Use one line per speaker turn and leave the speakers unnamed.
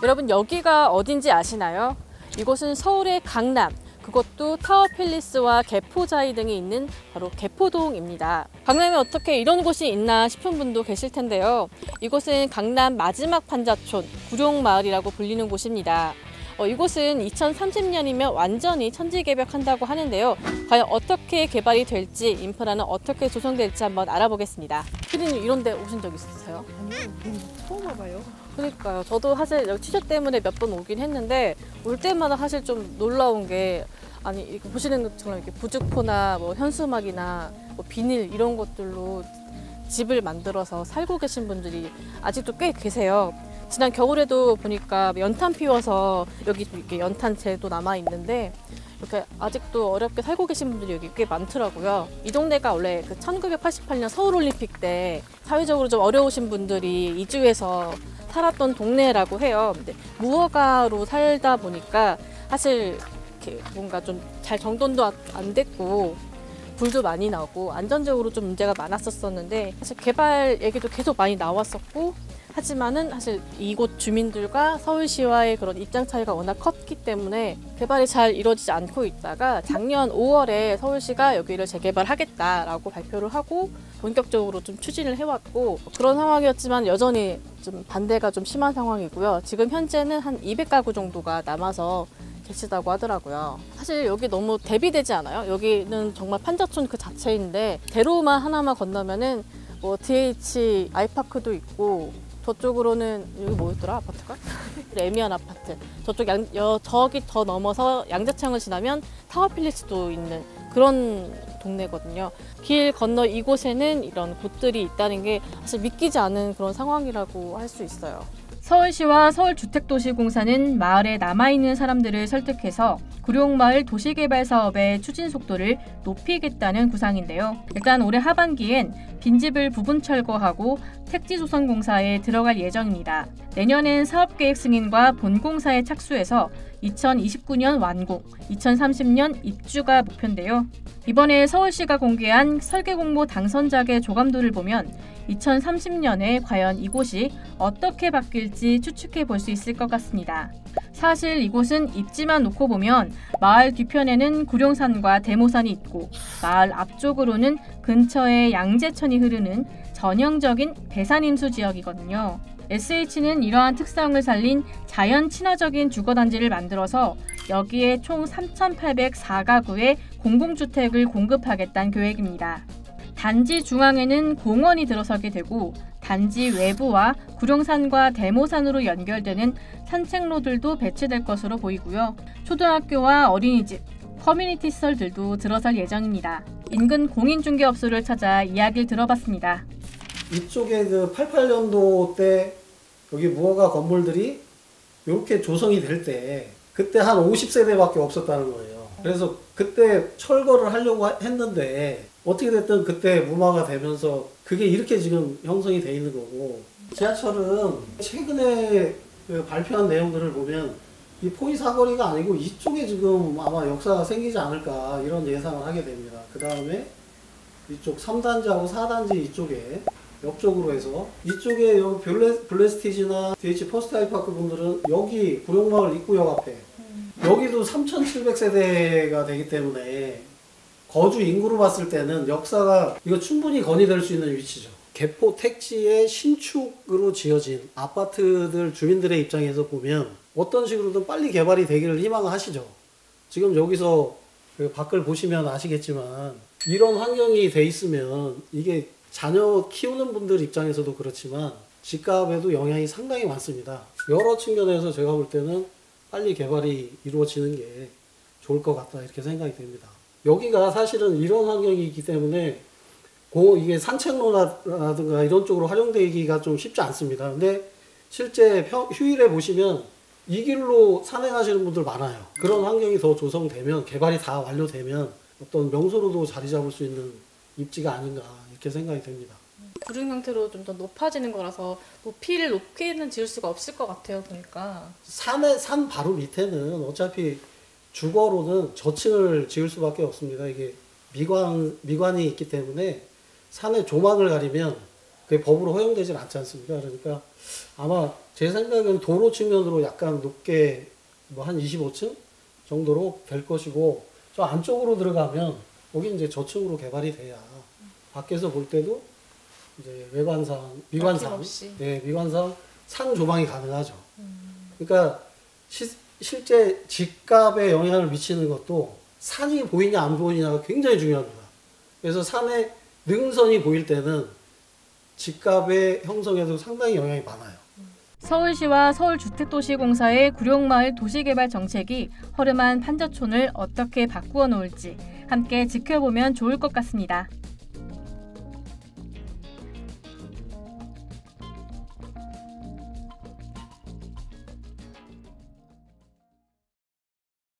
여러분 여기가 어딘지 아시나요? 이곳은 서울의 강남, 그것도 타워팰리스와 개포자이 등이 있는 바로 개포동입니다. 강남에 어떻게 이런 곳이 있나 싶은 분도 계실 텐데요. 이곳은 강남 마지막 판자촌, 구룡마을이라고 불리는 곳입니다. 이곳은 2030년이면 완전히 천지개벽한다고 하는데요. 과연 어떻게 개발이 될지, 인프라는 어떻게 조성될지 한번 알아보겠습니다. 피디님 이런 데 오신 적 있으세요?
아니요, 처음 와봐요.
그러니까요. 저도 사실 여기 취재 때문에 몇 번 오긴 했는데 올 때마다 사실 좀 놀라운 게 아니 이렇게 보시는 것처럼 이렇게 부직포나 뭐 현수막이나 뭐 비닐 이런 것들로 집을 만들어서 살고 계신 분들이 아직도 꽤 계세요. 지난 겨울에도 보니까 연탄 피워서 여기 이렇게 연탄재도 남아 있는데 이렇게 아직도 어렵게 살고 계신 분들이 여기 꽤 많더라고요. 이 동네가 원래 그 1988년 서울올림픽 때 사회적으로 좀 어려우신 분들이 이주해서 살았던 동네라고 해요. 근데 무허가로 살다 보니까 사실 이렇게 뭔가 좀 잘 정돈도 안 됐고 불도 많이 나고 안전적으로 좀 문제가 많았었는데 사실 개발 얘기도 계속 많이 나왔었고 하지만은 사실 이곳 주민들과 서울시와의 그런 입장 차이가 워낙 컸기 때문에 개발이 잘 이루어지지 않고 있다가 작년 5월에 서울시가 여기를 재개발하겠다라고 발표를 하고 본격적으로 좀 추진을 해왔고 그런 상황이었지만 여전히 좀 반대가 좀 심한 상황이고요. 지금 현재는 한 200가구 정도가 남아서 계시다고 하더라고요. 사실 여기 너무 대비되지 않아요? 여기는 정말 판자촌 그 자체인데 대로만 하나만 건너면은 뭐 DH 아이파크도 있고 저쪽으로는 여기 뭐였더라 아파트가? 레미안 아파트. 저쪽 저기 더 넘어서 양재창을 지나면 타워팰리스도 있는 그런 동네거든요. 길 건너 이곳에는 이런 곳들이 있다는 게 사실 믿기지 않은 그런 상황이라고 할 수 있어요. 서울시와 서울주택도시공사는 마을에 남아있는 사람들을 설득해서 구룡마을 도시개발 사업의 추진 속도를 높이겠다는 구상인데요. 일단 올해 하반기엔 빈집을 부분 철거하고 택지조성공사에 들어갈 예정입니다. 내년엔 사업계획 승인과 본공사에 착수해서 2029년 완공, 2030년 입주가 목표인데요. 이번에 서울시가 공개한 설계공모 당선작의 조감도를 보면 2030년에 과연 이곳이 어떻게 바뀔지 추측해 볼 수 있을 것 같습니다. 사실 이곳은 입지만 놓고 보면 마을 뒤편에는 구룡산과 대모산이 있고 마을 앞쪽으로는 근처에 양재천이 흐르는 전형적인 배산임수 지역이거든요. SH는 이러한 특성을 살린 자연 친화적인 주거단지를 만들어서 여기에 총 3,804가구의 공공주택을 공급하겠다는 계획입니다. 단지 중앙에는 공원이 들어서게 되고 단지 외부와 구룡산과 대모산으로 연결되는 산책로들도 배치될 것으로 보이고요. 초등학교와 어린이집, 커뮤니티 시설들도 들어설 예정입니다. 인근 공인중개업소를 찾아 이야기를 들어봤습니다.
이쪽에 그 88년도 때 여기 무허가 건물들이 이렇게 조성이 될 때 그때 한 50세대밖에 없었다는 거예요. 그래서 그때 철거를 하려고 했는데 어떻게 됐든 그때 무마가 되면서 그게 이렇게 지금 형성이 돼 있는 거고 지하철은 최근에 그 발표한 내용들을 보면 이 포위 사거리가 아니고 이쪽에 지금 아마 역사가 생기지 않을까 이런 예상을 하게 됩니다. 그 다음에 이쪽 3단지하고 4단지 이쪽에 옆쪽으로 해서 이쪽에 여기 블레스티지나 DH 퍼스트 아이파크 분들은 여기 구룡마을 입구역 앞에 여기도 3,700세대가 되기 때문에 거주 인구로 봤을 때는 역사가 이거 충분히 건의될 수 있는 위치죠. 개포 택지의 신축으로 지어진 아파트들 주민들의 입장에서 보면 어떤 식으로든 빨리 개발이 되기를 희망하시죠. 지금 여기서 그 밖을 보시면 아시겠지만 이런 환경이 돼 있으면 이게 자녀 키우는 분들 입장에서도 그렇지만 집값에도 영향이 상당히 많습니다. 여러 측면에서 제가 볼 때는 빨리 개발이 이루어지는 게 좋을 것 같다 이렇게 생각이 됩니다. 여기가 사실은 이런 환경이기 때문에 이게 산책로라든가 이런 쪽으로 활용되기가 좀 쉽지 않습니다. 근데 실제 휴일에 보시면 이 길로 산행하시는 분들 많아요. 그런 환경이 더 조성되면 개발이 다 완료되면 어떤 명소로도 자리 잡을 수 있는 입지가 아닌가 이렇게 생각이 됩니다.
구릉 형태로 좀 더 높아지는 거라서 높이를 높게는 지을 수가 없을 것 같아요. 보니까
산 바로 밑에는 어차피 주거로는 저층을 지을 수밖에 없습니다. 이게 미관이 있기 때문에 산의 조망을 가리면 그게 법으로 허용되진 않지 않습니까? 그러니까 아마 제 생각에는 도로 측면으로 약간 높게 뭐 한 25층 정도로 될 것이고 저 안쪽으로 들어가면 거기 이제 저층으로 개발이 돼야 밖에서 볼 때도 이제 외관상 미관상
아낌없이.
예, 미관상 산 조망이 가능하죠. 그러니까 실제 집값에 영향을 미치는 것도 산이 보이냐 안 보이냐가 굉장히 중요합니다. 그래서 산에 능선이 보일 때는 집값의 형성에도 상당히 영향이 많아요.
서울시와 서울주택도시공사의 구룡마을 도시개발 정책이 허름한 판저촌을 어떻게 바꾸어 놓을지 함께 지켜보면 좋을 것 같습니다.